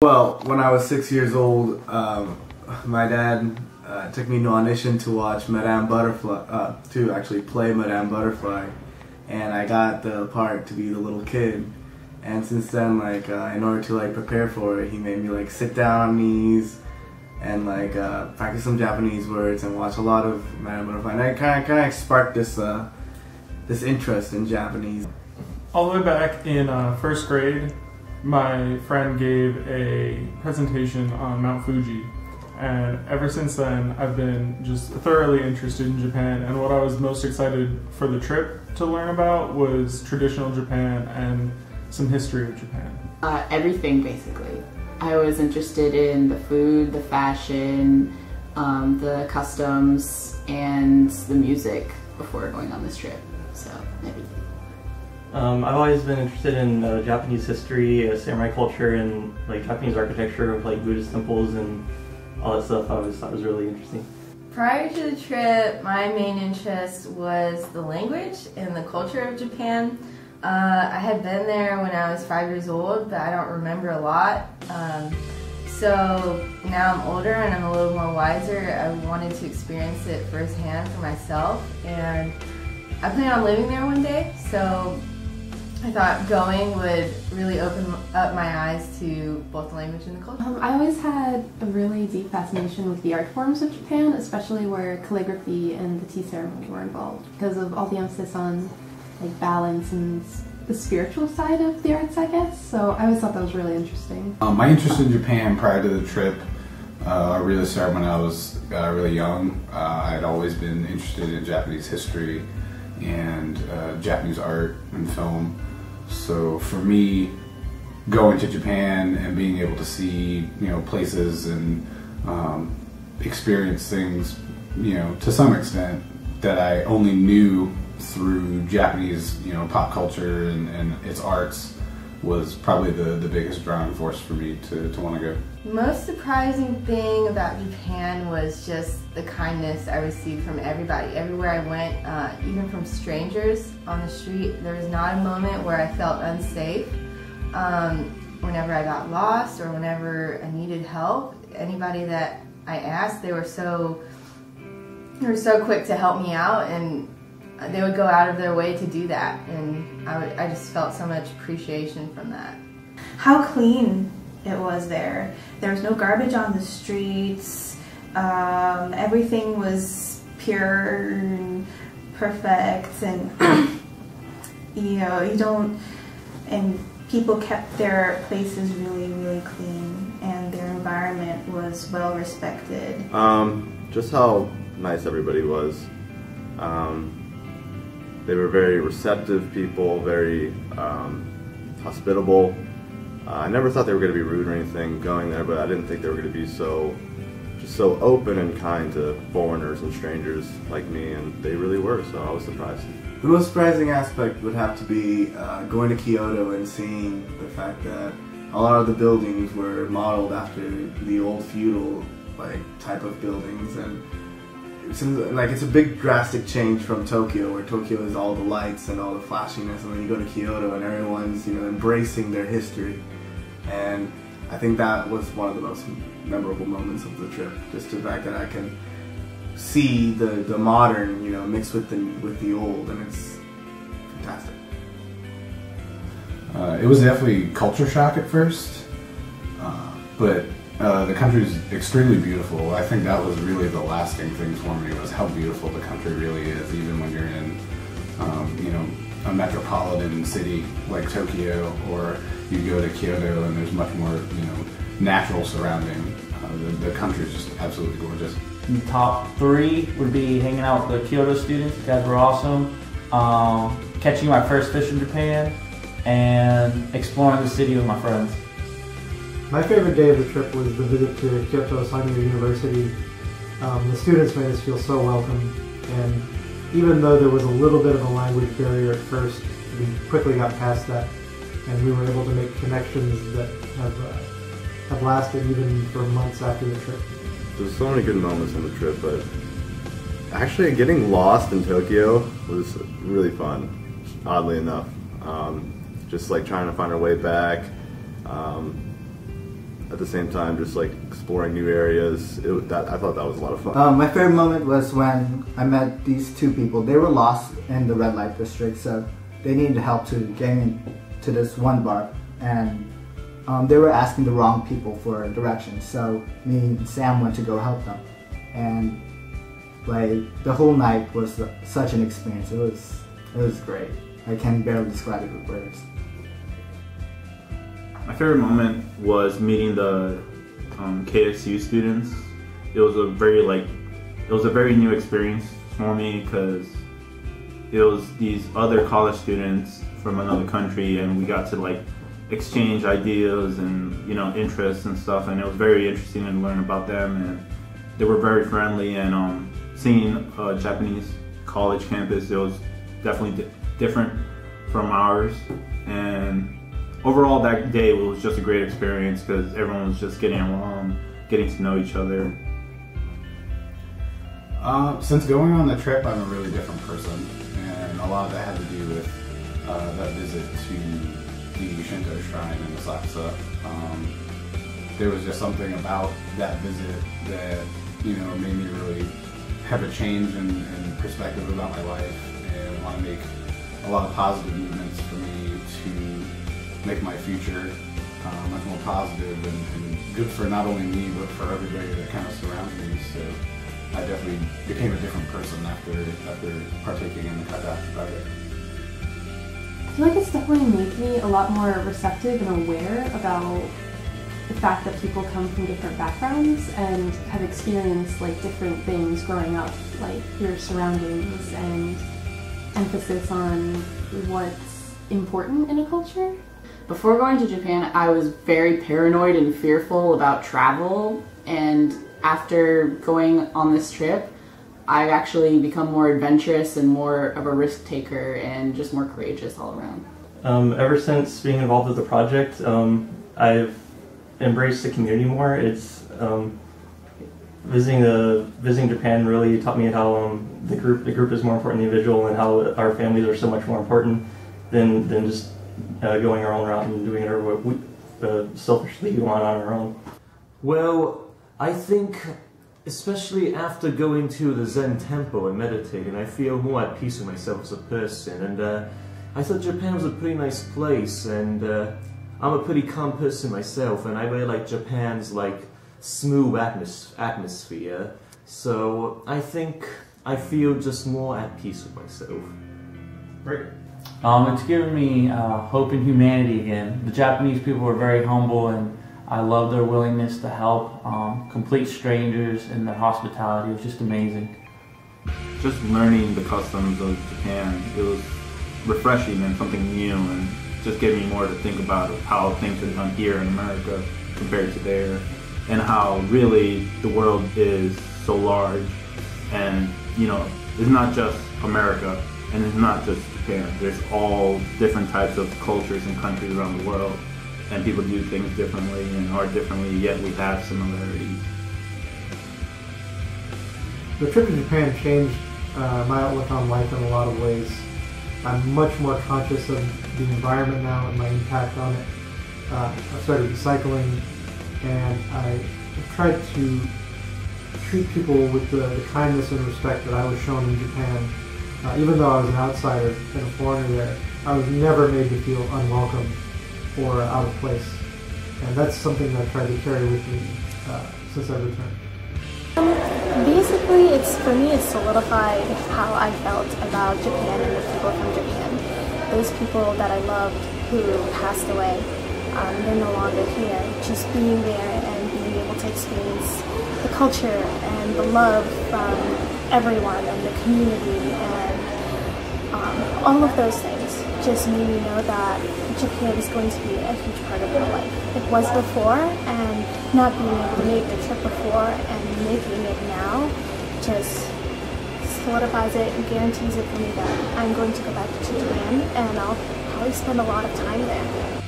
Well, when I was 6 years old, my dad took me to audition to watch Madame Butterfly, to actually play Madame Butterfly, and I got the part to be the little kid. And since then, like, in order to like prepare for it, he made me like sit down on knees and like practice some Japanese words and watch a lot of Madame Butterfly. And that kind of sparked this this interest in Japanese. All the way back in first grade, my friend gave a presentation on Mount Fuji, and ever since then I've been just thoroughly interested in Japan, and what I was most excited for the trip to learn about was traditional Japan and some history of Japan. Everything, basically. I was interested in the food, the fashion, the customs, and the music before going on this trip, so everything. I've always been interested in Japanese history, samurai culture, and like Japanese architecture of like Buddhist temples and all that stuff. I always thought was really interesting. Prior to the trip, my main interest was the language and the culture of Japan. I had been there when I was 5 years old, but I don't remember a lot. So now I'm older and I'm a little more wiser. I wanted to experience it firsthand for myself, and I plan on living there one day, so I thought going would really open up my eyes to both the language and the culture. I always had a really deep fascination with the art forms of Japan, especially where calligraphy and the tea ceremony were involved, because of all the emphasis on like balance and the spiritual side of the arts, I guess. So I always thought that was really interesting. My interest in Japan prior to the trip really started when I was really young. I had always been interested in Japanese history and Japanese art and film. So for me, going to Japan and being able to see, places and experience things, to some extent that I only knew through Japanese, pop culture and its arts was probably the biggest drawing force for me to want to go. The most surprising thing about Japan was just the kindness I received from everybody. Everywhere I went, even from strangers on the street, there was not a moment where I felt unsafe. Whenever I got lost or whenever I needed help, anybody that I asked, they were so quick to help me out, and they would go out of their way to do that, and I just felt so much appreciation from that. How clean it was there. There was no garbage on the streets. Everything was pure and perfect, and and people kept their places really, really clean, and their environment was well respected. Just how nice everybody was. They were very receptive people, very hospitable. I never thought they were going to be rude or anything going there, but I didn't think they were going to be just so open and kind to foreigners and strangers like me, and they really were, so I was surprised. The most surprising aspect would have to be going to Kyoto and seeing the fact that a lot of the buildings were modeled after the old feudal type of buildings, and it's a big drastic change from Tokyo, where Tokyo is all the lights and all the flashiness, and then you go to Kyoto and everyone's embracing their history. And I think that was one of the most memorable moments of the trip, just the fact that I can see the modern mixed with the old, and it's fantastic. It was definitely culture shock at first, but the country is extremely beautiful. I think that was really the lasting thing for me, was how beautiful the country really is, even when you're in, a metropolitan city like Tokyo, or you go to Kyoto and there's much more, natural surrounding. The country is just absolutely gorgeous. The top 3 would be hanging out with the Kyoto students. You guys were awesome. Catching my first fish in Japan, and exploring the city with my friends. My favorite day of the trip was the visit to Kyoto Sanyo University. The students made us feel so welcome, and even though there was a little bit of a language barrier at first, we quickly got past that, and we were able to make connections that have lasted even for months after the trip. There's so many good moments in the trip, but actually getting lost in Tokyo was really fun, oddly enough. Just like trying to find our way back. at the same time just like exploring new areas. I thought that was a lot of fun. My favorite moment was when I met these two people. They were lost in the red light district, so they needed help to get into this one bar, and they were asking the wrong people for directions. So me and Sam went to go help them, and like the whole night was such an experience. It was great. I can barely describe it with words. My favorite moment was meeting the KSU students. It was a very new experience for me because it was these other college students from another country, and we got to like exchange ideas and interests and stuff, and it was very interesting to learn about them, and they were very friendly. And seeing a Japanese college campus, it was definitely different from ours, and overall that day was just a great experience because everyone was just getting along, getting to know each other. Since going on the trip, I'm a really different person, and a lot of that had to do with that visit to the Shinto shrine in Asakusa. There was just something about that visit that made me really have a change in perspective about my life, and want to make a lot of positive movements for me to make my future much more positive and good for not only me but for everybody that kind of surrounds me. So I definitely became a different person after partaking in the Kakehashi project. I feel like it's definitely made me a lot more receptive and aware about the fact that people come from different backgrounds and have experienced like different things growing up, like your surroundings and emphasis on what's important in a culture. Before going to Japan, I was very paranoid and fearful about travel, and after going on this trip, I've actually become more adventurous and more of a risk taker and just more courageous all around. Ever since being involved with the project, I've embraced the community more. It's visiting Japan really taught me how the group is more important than the individual, and how our families are so much more important than just going our own route and doing whatever we selfishly want on our own. Well, I think, especially after going to the Zen temple and meditating, I feel more at peace with myself as a person, and I thought Japan was a pretty nice place, and I'm a pretty calm person myself, and I really like Japan's smooth atmosphere, so I think I feel just more at peace with myself. Great. It's given me hope in humanity again. The Japanese people were very humble, and I love their willingness to help complete strangers, and their hospitality was just amazing. Just learning the customs of Japan, it was refreshing and something new, and just gave me more to think about how things are done here in America compared to there, and how really the world is so large, and it's not just America and it's not just Japan. There's all different types of cultures and countries around the world, and people do things differently and are differently, yet we have similarities. The trip to Japan changed my outlook on life in a lot of ways. I'm much more conscious of the environment now and my impact on it. I've started recycling, and I've tried to treat people with the kindness and respect that I was shown in Japan. Even though I was an outsider and a foreigner there, I was never made to feel unwelcome or out of place. And that's something that I've tried to carry with me since I've returned. Basically, for me, it's solidified how I felt about Japan and the people from Japan. Those people that I loved who passed away, they're no longer here. Just being there and being able to experience the culture and the love from everyone and the community and all of those things just made me know that Japan is going to be a huge part of my life. It was before, and not being able to make the trip before and making it now just solidifies it and guarantees it for me that I'm going to go back to Japan, and I'll probably spend a lot of time there.